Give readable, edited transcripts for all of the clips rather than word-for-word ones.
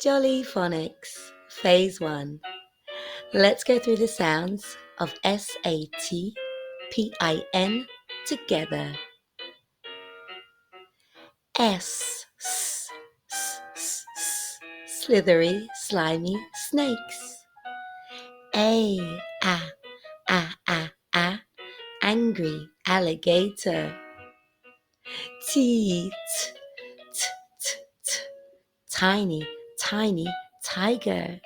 Jolly Phonics Phase 1. Let's go through the sounds of SATPIN together. S, slithery, slimy snakes. A, angry alligator. T, tiny tiger.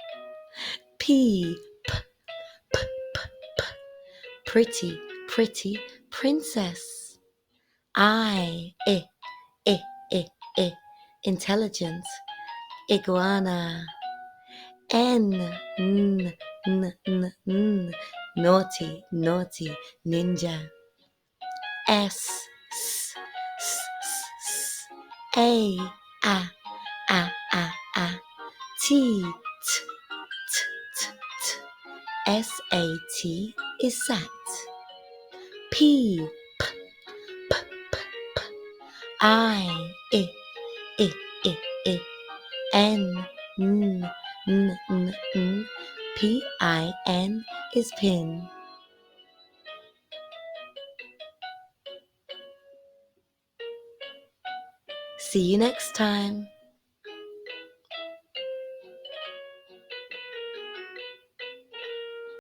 P, pretty princess. I, intelligent iguana. N, naughty ninja. S, A, T, SAT is sat. P, I, N, PIN is pin. See you next time.